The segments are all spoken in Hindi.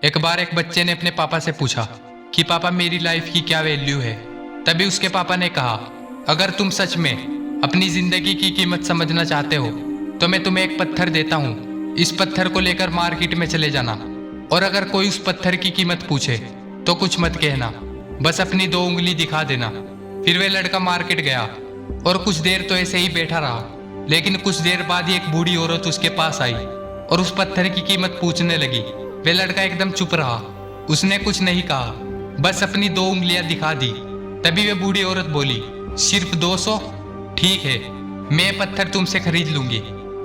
एक बार एक बच्चे ने अपने पापा से पूछा कि पापा मेरी लाइफ की क्या वैल्यू है। तभी उसके पापा ने कहा, अगर तुम सच में अपनी जिंदगी की कीमत समझना चाहते हो तो मैं तुम्हें एक पत्थर देता हूँ। इस पत्थर को लेकर मार्केट में चले जाना और अगर कोई उस पत्थर की कीमत पूछे तो कुछ मत कहना, बस अपनी 2 उंगली दिखा देना। फिर वह लड़का मार्केट गया और कुछ देर तो ऐसे ही बैठा रहा, लेकिन कुछ देर बाद ही एक बूढ़ी औरत उसके पास आई और उस पत्थर की कीमत पूछने लगी। वह लड़का एकदम चुप रहा, उसने कुछ नहीं कहा, बस अपनी 2 उंगलियां दिखा दी। तभी वह बूढ़ी औरत बोली, सिर्फ 200? ठीक है, मैं पत्थर तुमसे खरीद लूंगी।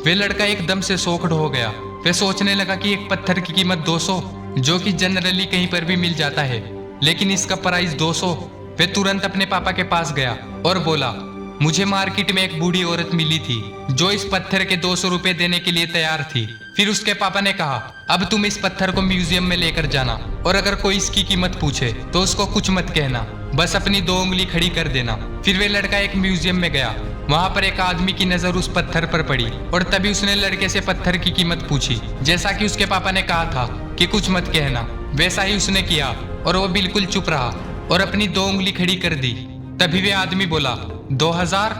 वह लड़का एकदम से शॉक्ड हो गया। वह सोचने लगा कि एक पत्थर की कीमत 200, जो कि जनरली कहीं पर भी मिल जाता है, लेकिन इसका प्राइस 200। वह तुरंत अपने पापा के पास गया और बोला, मुझे मार्केट में एक बूढ़ी औरत मिली थी जो इस पत्थर के 200 रुपए देने के लिए तैयार थी। फिर उसके पापा ने कहा, अब तुम इस पत्थर को म्यूजियम में लेकर जाना और अगर कोई इसकी कीमत पूछे तो उसको कुछ मत कहना, बस अपनी 2 उंगली खड़ी कर देना। फिर वह लड़का एक म्यूजियम में गया। वहां पर एक आदमी की नजर उस पत्थर पर पड़ी और तभी उसने लड़के से पत्थर की कीमत पूछी। जैसा कि उसके पापा ने कहा था कि कुछ मत कहना, वैसा ही उसने किया और वो बिल्कुल चुप रहा और अपनी 2 उंगली खड़ी कर दी। तभी वह आदमी बोला, 2000?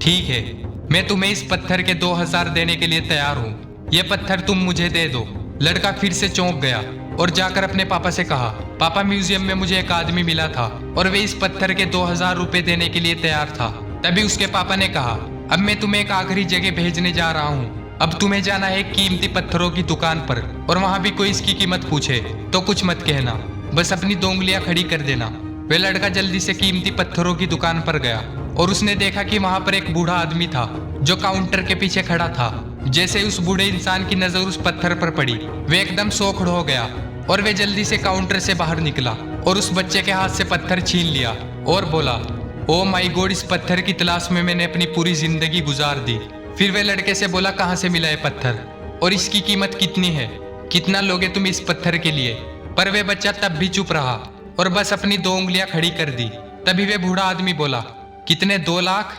ठीक है, मैं तुम्हें इस पत्थर के 2000 देने के लिए तैयार हूँ। यह पत्थर तुम मुझे दे दो। लड़का फिर से चौंक गया और जाकर अपने पापा से कहा, पापा म्यूजियम में मुझे एक आदमी मिला था और वे इस पत्थर के 2000 रुपए देने के लिए तैयार था। तभी उसके पापा ने कहा, अब मैं तुम्हें एक आखिरी जगह भेजने जा रहा हूँ। अब तुम्हें जाना है कीमती पत्थरों की दुकान पर और वहां भी कोई इसकी कीमत पूछे तो कुछ मत कहना, बस अपनी 2 उंगलियां खड़ी कर देना। वह लड़का जल्दी से कीमती पत्थरों की दुकान पर गया और उसने देखा कि वहां पर एक बूढ़ा आदमी था जो काउंटर के पीछे खड़ा था। जैसे उस बूढ़े इंसान की नजर उस पत्थर पर पड़ी, वह एकदम शॉक्ड हो गया और वह जल्दी से काउंटर से बाहर निकला और उस बच्चे के हाथ से पत्थर छीन लिया और बोला, ओ माई गॉड, इस पत्थर की तलाश में मैंने अपनी पूरी जिंदगी गुजार दी। फिर वह लड़के से बोला, कहाँ से मिला है पत्थर और इसकी कीमत कितनी है, कितना लोगे तुम इस पत्थर के लिए? पर वह बच्चा तब भी चुप रहा और बस अपनी 2 उंगलियां खड़ी कर दी। तभी वह बूढ़ा आदमी बोला, कितने? 2 लाख?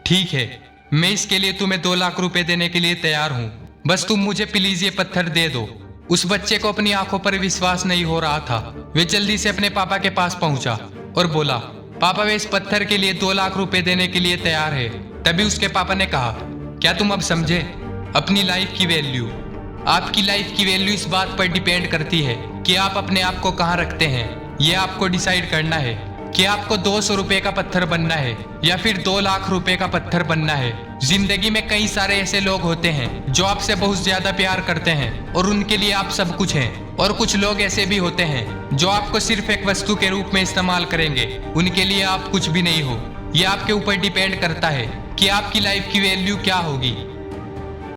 ठीक है, मैं इसके लिए तुम्हें 2 लाख रुपए देने के लिए तैयार हूँ, बस तुम मुझे प्लीज ये पत्थर दे दो। उस बच्चे को अपनी आंखों पर विश्वास नहीं हो रहा था। वे जल्दी से अपने पापा के पास पहुंचा और बोला, पापा वे इस पत्थर के लिए 2 लाख रुपए देने के लिए तैयार है। तभी उसके पापा ने कहा, क्या तुम अब समझे अपनी लाइफ की वैल्यू? आपकी लाइफ की वैल्यू इस बात पर डिपेंड करती है कि आप अपने आप को कहाँ रखते हैं। यह आपको डिसाइड करना है कि आपको 200 रुपए का पत्थर बनना है या फिर 2 लाख रुपए का पत्थर बनना है। जिंदगी में कई सारे ऐसे लोग होते हैं जो आपसे बहुत ज्यादा प्यार करते हैं और उनके लिए आप सब कुछ हैं, और कुछ लोग ऐसे भी होते हैं जो आपको सिर्फ एक वस्तु के रूप में इस्तेमाल करेंगे, उनके लिए आप कुछ भी नहीं हो। यह आपके ऊपर डिपेंड करता है कि आपकी लाइफ की वैल्यू क्या होगी।